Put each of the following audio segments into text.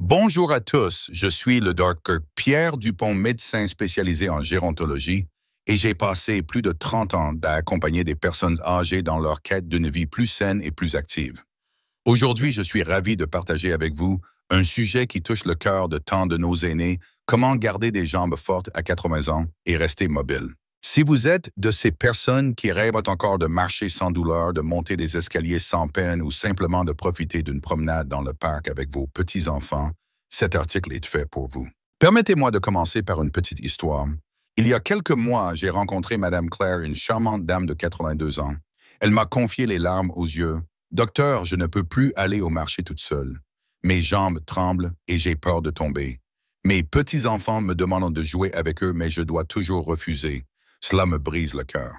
Bonjour à tous, je suis le Dr. Pierre Dupont, médecin spécialisé en gérontologie, et j'ai passé plus de 30 ans à accompagner des personnes âgées dans leur quête d'une vie plus saine et plus active. Aujourd'hui, je suis ravi de partager avec vous un sujet qui touche le cœur de tant de nos aînés, comment garder des jambes fortes à 80 ans et rester mobile. Si vous êtes de ces personnes qui rêvent encore de marcher sans douleur, de monter des escaliers sans peine ou simplement de profiter d'une promenade dans le parc avec vos petits-enfants, cet article est fait pour vous. Permettez-moi de commencer par une petite histoire. Il y a quelques mois, j'ai rencontré Madame Claire, une charmante dame de 82 ans. Elle m'a confié les larmes aux yeux. « Docteur, je ne peux plus aller au marché toute seule. Mes jambes tremblent et j'ai peur de tomber. Mes petits-enfants me demandent de jouer avec eux, mais je dois toujours refuser. Cela me brise le cœur. »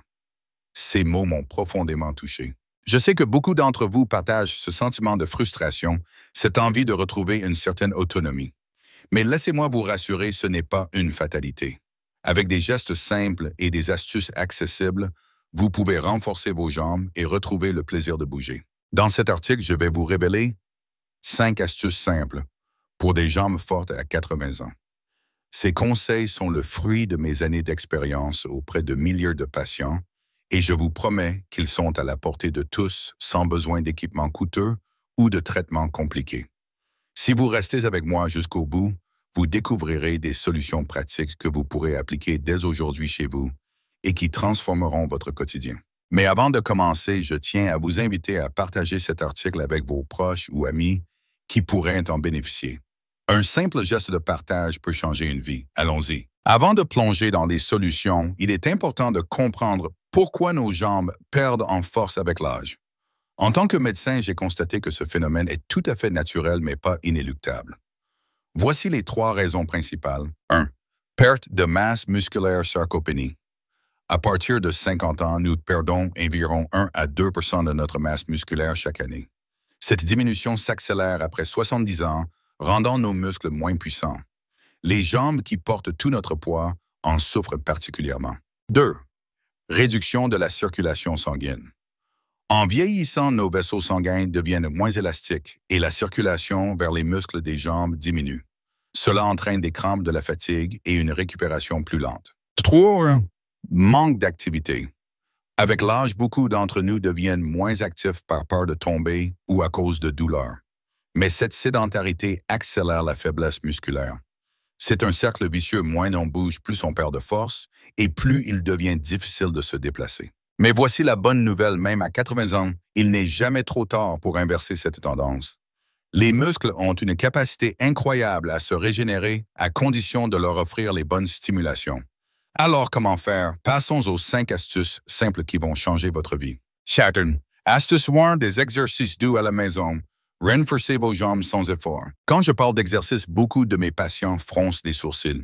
Ces mots m'ont profondément touché. Je sais que beaucoup d'entre vous partagent ce sentiment de frustration, cette envie de retrouver une certaine autonomie. Mais laissez-moi vous rassurer, ce n'est pas une fatalité. Avec des gestes simples et des astuces accessibles, vous pouvez renforcer vos jambes et retrouver le plaisir de bouger. Dans cet article, je vais vous révéler 5 astuces simples pour des jambes fortes à 80 ans. Ces conseils sont le fruit de mes années d'expérience auprès de milliers de patients et je vous promets qu'ils sont à la portée de tous sans besoin d'équipements coûteux ou de traitements compliqués. Si vous restez avec moi jusqu'au bout, vous découvrirez des solutions pratiques que vous pourrez appliquer dès aujourd'hui chez vous et qui transformeront votre quotidien. Mais avant de commencer, je tiens à vous inviter à partager cet article avec vos proches ou amis qui pourraient en bénéficier. Un simple geste de partage peut changer une vie. Allons-y. Avant de plonger dans les solutions, il est important de comprendre pourquoi nos jambes perdent en force avec l'âge. En tant que médecin, j'ai constaté que ce phénomène est tout à fait naturel, mais pas inéluctable. Voici les 3 raisons principales. 1. Perte de masse musculaire sarcopénie. À partir de 50 ans, nous perdons environ 1 à 2 % de notre masse musculaire chaque année. Cette diminution s'accélère après 70 ans, rendant nos muscles moins puissants. Les jambes qui portent tout notre poids en souffrent particulièrement. 2. Réduction de la circulation sanguine. En vieillissant, nos vaisseaux sanguins deviennent moins élastiques et la circulation vers les muscles des jambes diminue. Cela entraîne des crampes, de la fatigue et une récupération plus lente. 3. Manque d'activité. Avec l'âge, beaucoup d'entre nous deviennent moins actifs par peur de tomber ou à cause de douleurs. Mais cette sédentarité accélère la faiblesse musculaire. C'est un cercle vicieux, moins on bouge, plus on perd de force et plus il devient difficile de se déplacer. Mais voici la bonne nouvelle, même à 80 ans, il n'est jamais trop tard pour inverser cette tendance. Les muscles ont une capacité incroyable à se régénérer à condition de leur offrir les bonnes stimulations. Alors comment faire? Passons aux 5 astuces simples qui vont changer votre vie. Chattern. Astuce 1, des exercices doux à la maison. Renforcez vos jambes sans effort. Quand je parle d'exercice, beaucoup de mes patients froncent les sourcils.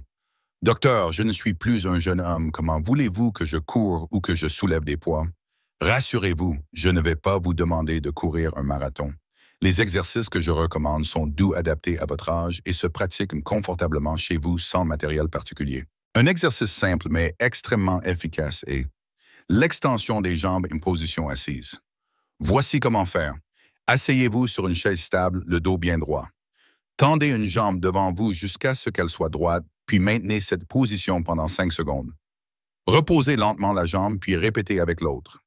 Docteur, je ne suis plus un jeune homme. Comment voulez-vous que je cours ou que je soulève des poids? Rassurez-vous, je ne vais pas vous demander de courir un marathon. Les exercices que je recommande sont doux, adaptés à votre âge et se pratiquent confortablement chez vous sans matériel particulier. Un exercice simple mais extrêmement efficace est l'extension des jambes en position assise. Voici comment faire. Asseyez-vous sur une chaise stable, le dos bien droit. Tendez une jambe devant vous jusqu'à ce qu'elle soit droite, puis maintenez cette position pendant 5 secondes. Reposez lentement la jambe, puis répétez avec l'autre.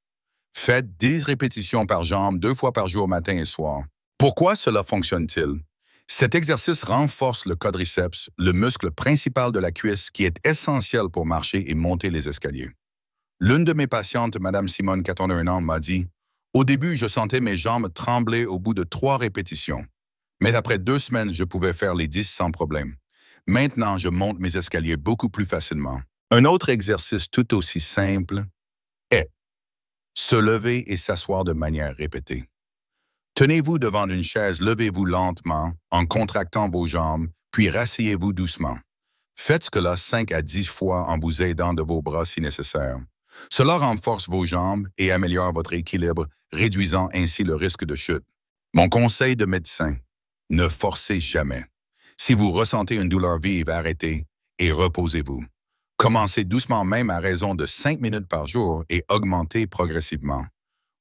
Faites 10 répétitions par jambe 2 fois par jour, matin et soir. Pourquoi cela fonctionne-t-il? Cet exercice renforce le quadriceps, le muscle principal de la cuisse qui est essentiel pour marcher et monter les escaliers. L'une de mes patientes, Mme Simone, 81 ans, m'a dit « Au début, je sentais mes jambes trembler au bout de 3 répétitions. Mais après 2 semaines, je pouvais faire les 10 sans problème. Maintenant, je monte mes escaliers beaucoup plus facilement. » Un autre exercice tout aussi simple est se lever et s'asseoir de manière répétée. Tenez-vous devant une chaise, levez-vous lentement en contractant vos jambes, puis rasseyez-vous doucement. Faites cela 5 à 10 fois en vous aidant de vos bras si nécessaire. Cela renforce vos jambes et améliore votre équilibre, réduisant ainsi le risque de chute. Mon conseil de médecin, ne forcez jamais. Si vous ressentez une douleur vive, arrêtez et reposez-vous. Commencez doucement même à raison de 5 minutes par jour et augmentez progressivement.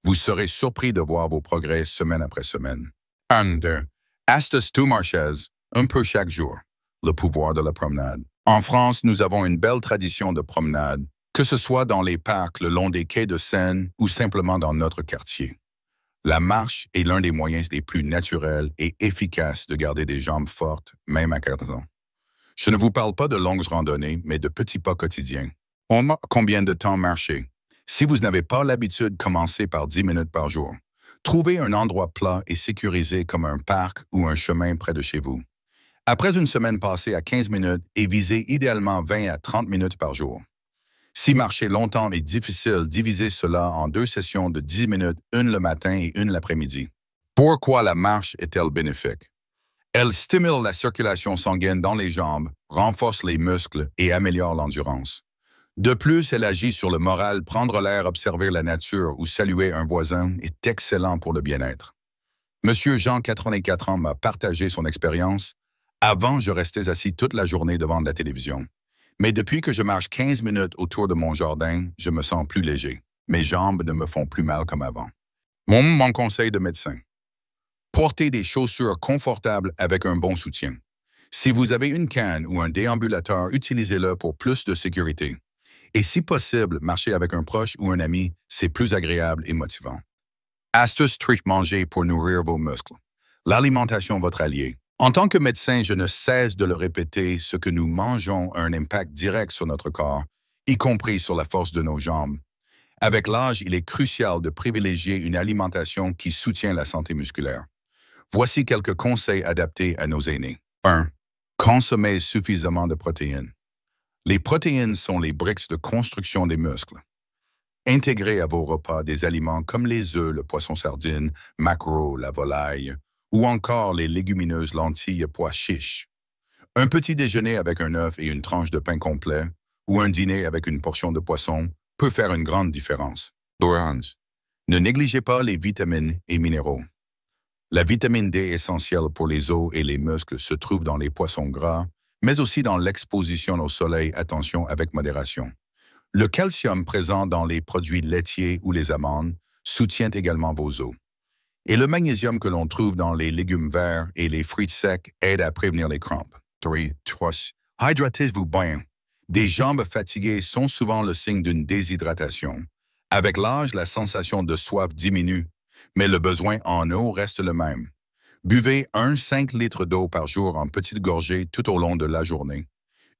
Vous serez surpris de voir vos progrès semaine après semaine. 2. Astuce tout marchaise. Un peu chaque jour. Le pouvoir de la promenade. En France, nous avons une belle tradition de promenade, que ce soit dans les parcs le long des quais de Seine ou simplement dans notre quartier. La marche est l'un des moyens les plus naturels et efficaces de garder des jambes fortes, même à 14 ans. Je ne vous parle pas de longues randonnées, mais de petits pas quotidiens. Combien de temps marcher? Si vous n'avez pas l'habitude, commencez par 10 minutes par jour. Trouvez un endroit plat et sécurisé comme un parc ou un chemin près de chez vous. Après une semaine passée à 15 minutes et visez idéalement 20 à 30 minutes par jour. Si marcher longtemps est difficile, divisez cela en 2 sessions de 10 minutes, une le matin et une l'après-midi. Pourquoi la marche est-elle bénéfique? Elle stimule la circulation sanguine dans les jambes, renforce les muscles et améliore l'endurance. De plus, elle agit sur le moral. Prendre l'air, observer la nature ou saluer un voisin est excellent pour le bien-être. Monsieur Jean, 84 ans, m'a partagé son expérience. Avant, je restais assis toute la journée devant la télévision. Mais depuis que je marche 15 minutes autour de mon jardin, je me sens plus léger. Mes jambes ne me font plus mal comme avant. Mon conseil de médecin. Portez des chaussures confortables avec un bon soutien. Si vous avez une canne ou un déambulateur, utilisez-le pour plus de sécurité. Et si possible, marcher avec un proche ou un ami, c'est plus agréable et motivant. Astuce strict: manger pour nourrir vos muscles. L'alimentation, votre allié. En tant que médecin, je ne cesse de le répéter, ce que nous mangeons a un impact direct sur notre corps, y compris sur la force de nos jambes. Avec l'âge, il est crucial de privilégier une alimentation qui soutient la santé musculaire. Voici quelques conseils adaptés à nos aînés. 1. Consommez suffisamment de protéines. Les protéines sont les briques de construction des muscles. Intégrez à vos repas des aliments comme les œufs, le poisson-sardine, maquereau, la volaille, ou encore les légumineuses, lentilles, pois chiches. Un petit déjeuner avec un œuf et une tranche de pain complet, ou un dîner avec une portion de poisson, peut faire une grande différence. 2. Ne négligez pas les vitamines et minéraux. La vitamine D essentielle pour les os et les muscles se trouve dans les poissons gras, mais aussi dans l'exposition au soleil. Attention avec modération. Le calcium présent dans les produits laitiers ou les amandes soutient également vos os. Et le magnésium que l'on trouve dans les légumes verts et les fruits secs aide à prévenir les crampes. 3. Hydratez-vous bien. Des jambes fatiguées sont souvent le signe d'une déshydratation. Avec l'âge, la sensation de soif diminue, mais le besoin en eau reste le même. Buvez 5 litres d'eau par jour en petites gorgées tout au long de la journée.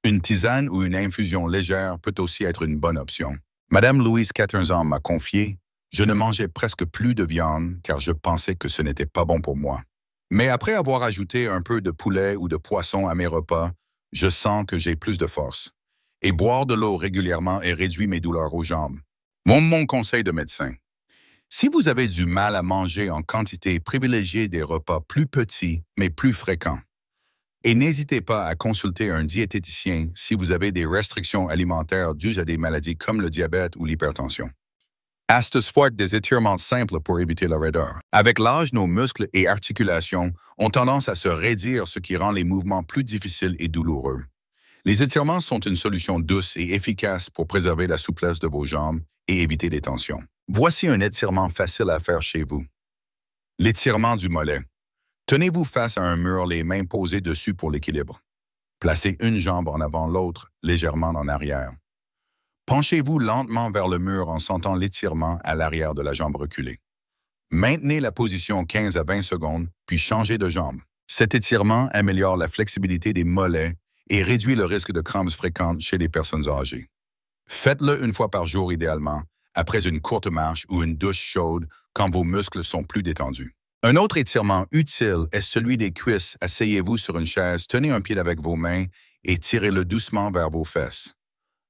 Une tisane ou une infusion légère peut aussi être une bonne option. Madame Louise, 14 ans, m'a confié: je ne mangeais presque plus de viande car je pensais que ce n'était pas bon pour moi. Mais après avoir ajouté un peu de poulet ou de poisson à mes repas, je sens que j'ai plus de force. Et boire de l'eau régulièrement et réduit mes douleurs aux jambes. Mon conseil de médecin. Si vous avez du mal à manger en quantité, privilégiez des repas plus petits mais plus fréquents. Et n'hésitez pas à consulter un diététicien si vous avez des restrictions alimentaires dues à des maladies comme le diabète ou l'hypertension. Astuce forte: des étirements simples pour éviter la raideur. Avec l'âge, nos muscles et articulations ont tendance à se raidir, ce qui rend les mouvements plus difficiles et douloureux. Les étirements sont une solution douce et efficace pour préserver la souplesse de vos jambes et éviter les tensions. Voici un étirement facile à faire chez vous. L'étirement du mollet. Tenez-vous face à un mur, les mains posées dessus pour l'équilibre. Placez une jambe en avant, l'autre légèrement en arrière. Penchez-vous lentement vers le mur en sentant l'étirement à l'arrière de la jambe reculée. Maintenez la position 15 à 20 secondes, puis changez de jambe. Cet étirement améliore la flexibilité des mollets et réduit le risque de crampes fréquentes chez les personnes âgées. Faites-le une fois par jour idéalement, après une courte marche ou une douche chaude quand vos muscles sont plus détendus. Un autre étirement utile est celui des cuisses. Asseyez-vous sur une chaise, tenez un pied avec vos mains et tirez-le doucement vers vos fesses.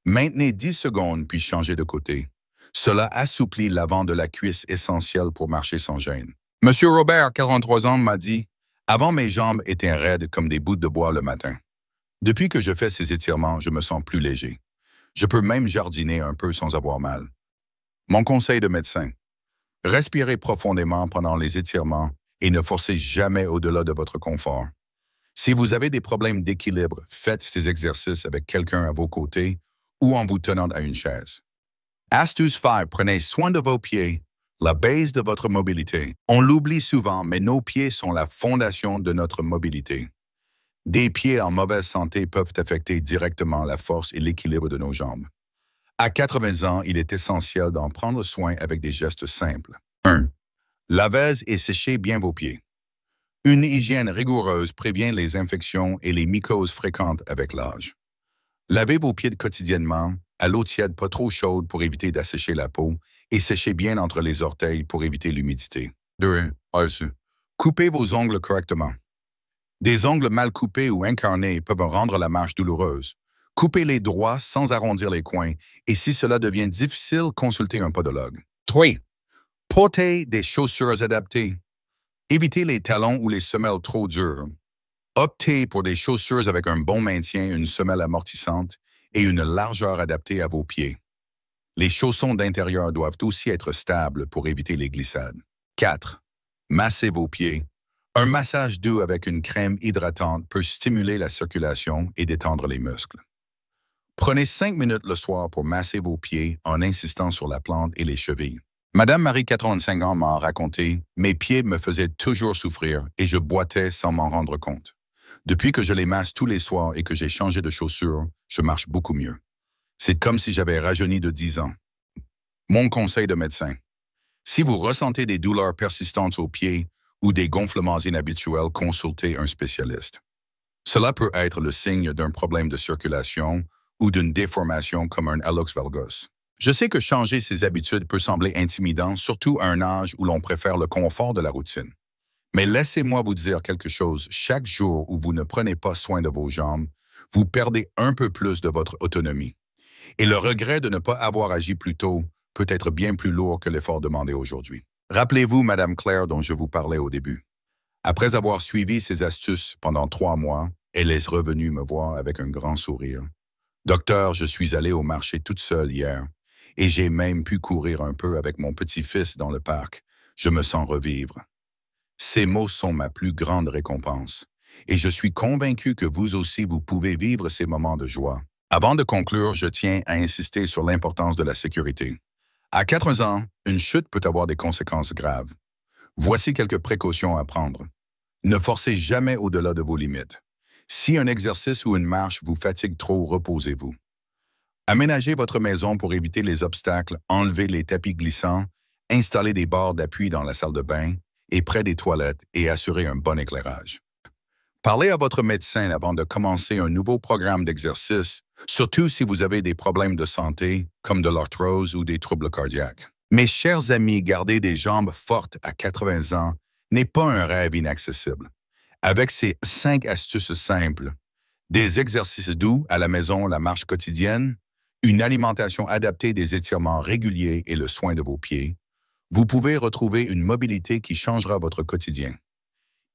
Maintenez 10 secondes puis changez de côté. Cela assouplit l'avant de la cuisse, essentiel pour marcher sans gêne. Monsieur Robert, 43 ans, m'a dit: avant, mes jambes étaient raides comme des bouts de bois le matin. Depuis que je fais ces étirements, je me sens plus léger. Je peux même jardiner un peu sans avoir mal. Mon conseil de médecin. Respirez profondément pendant les étirements et ne forcez jamais au-delà de votre confort. Si vous avez des problèmes d'équilibre, faites ces exercices avec quelqu'un à vos côtés ou en vous tenant à une chaise. Astuce 5. Prenez soin de vos pieds, la base de votre mobilité. On l'oublie souvent, mais nos pieds sont la fondation de notre mobilité. Des pieds en mauvaise santé peuvent affecter directement la force et l'équilibre de nos jambes. À 80 ans, il est essentiel d'en prendre soin avec des gestes simples. 1. Lavez et séchez bien vos pieds. Une hygiène rigoureuse prévient les infections et les mycoses fréquentes avec l'âge. Lavez vos pieds quotidiennement, à l'eau tiède pas trop chaude pour éviter d'assécher la peau et séchez bien entre les orteils pour éviter l'humidité. 2. Coupez vos ongles correctement. Des ongles mal coupés ou incarnés peuvent rendre la marche douloureuse. Coupez-les droits sans arrondir les coins et si cela devient difficile, consultez un podologue. 3. Portez des chaussures adaptées. Évitez les talons ou les semelles trop dures. Optez pour des chaussures avec un bon maintien, une semelle amortissante et une largeur adaptée à vos pieds. Les chaussons d'intérieur doivent aussi être stables pour éviter les glissades. 4. Massez vos pieds. Un massage doux avec une crème hydratante peut stimuler la circulation et détendre les muscles. Prenez 5 minutes le soir pour masser vos pieds en insistant sur la plante et les chevilles. Madame Marie, 85 ans, m'a raconté « Mes pieds me faisaient toujours souffrir et je boitais sans m'en rendre compte. Depuis que je les masse tous les soirs et que j'ai changé de chaussures, je marche beaucoup mieux. C'est comme si j'avais rajeuni de 10 ans. » Mon conseil de médecin. Si vous ressentez des douleurs persistantes aux pieds ou des gonflements inhabituels, consultez un spécialiste. Cela peut être le signe d'un problème de circulation ou d'une déformation comme un hallux valgus. Je sais que changer ses habitudes peut sembler intimidant, surtout à un âge où l'on préfère le confort de la routine. Mais laissez-moi vous dire quelque chose. Chaque jour où vous ne prenez pas soin de vos jambes, vous perdez un peu plus de votre autonomie. Et le regret de ne pas avoir agi plus tôt peut être bien plus lourd que l'effort demandé aujourd'hui. Rappelez-vous Madame Claire dont je vous parlais au début. Après avoir suivi ces astuces pendant 3 mois, elle est revenue me voir avec un grand sourire. « Docteur, je suis allée au marché toute seule hier et j'ai même pu courir un peu avec mon petit-fils dans le parc. Je me sens revivre. » Ces mots sont ma plus grande récompense et je suis convaincu que vous aussi vous pouvez vivre ces moments de joie. Avant de conclure, je tiens à insister sur l'importance de la sécurité. À 80 ans, une chute peut avoir des conséquences graves. Voici quelques précautions à prendre. Ne forcez jamais au-delà de vos limites. Si un exercice ou une marche vous fatigue trop, reposez-vous. Aménagez votre maison pour éviter les obstacles, enlevez les tapis glissants, installez des barres d'appui dans la salle de bain et près des toilettes et assurez un bon éclairage. Parlez à votre médecin avant de commencer un nouveau programme d'exercice, surtout si vous avez des problèmes de santé, comme de l'arthrose ou des troubles cardiaques. Mes chers amis, garder des jambes fortes à 80 ans n'est pas un rêve inaccessible. Avec ces 5 astuces simples, des exercices doux à la maison, la marche quotidienne, une alimentation adaptée, des étirements réguliers et le soin de vos pieds, vous pouvez retrouver une mobilité qui changera votre quotidien.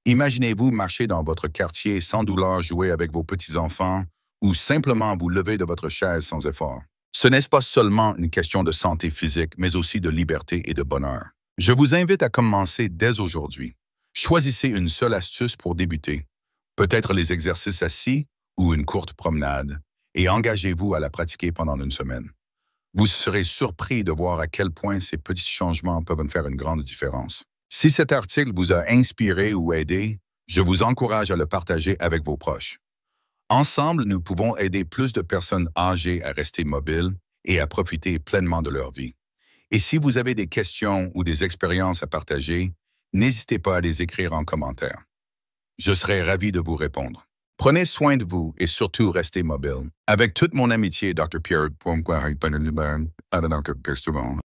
Imaginez-vous marcher dans votre quartier sans douleur, jouer avec vos petits-enfants ou simplement vous lever de votre chaise sans effort. Ce n'est pas seulement une question de santé physique, mais aussi de liberté et de bonheur. Je vous invite à commencer dès aujourd'hui. Choisissez une seule astuce pour débuter, peut-être les exercices assis ou une courte promenade, et engagez-vous à la pratiquer pendant une semaine. Vous serez surpris de voir à quel point ces petits changements peuvent faire une grande différence. Si cet article vous a inspiré ou aidé, je vous encourage à le partager avec vos proches. Ensemble, nous pouvons aider plus de personnes âgées à rester mobiles et à profiter pleinement de leur vie. Et si vous avez des questions ou des expériences à partager, n'hésitez pas à les écrire en commentaire. Je serai ravi de vous répondre. Prenez soin de vous et surtout restez mobile. Avec toute mon amitié, Dr. Pierre.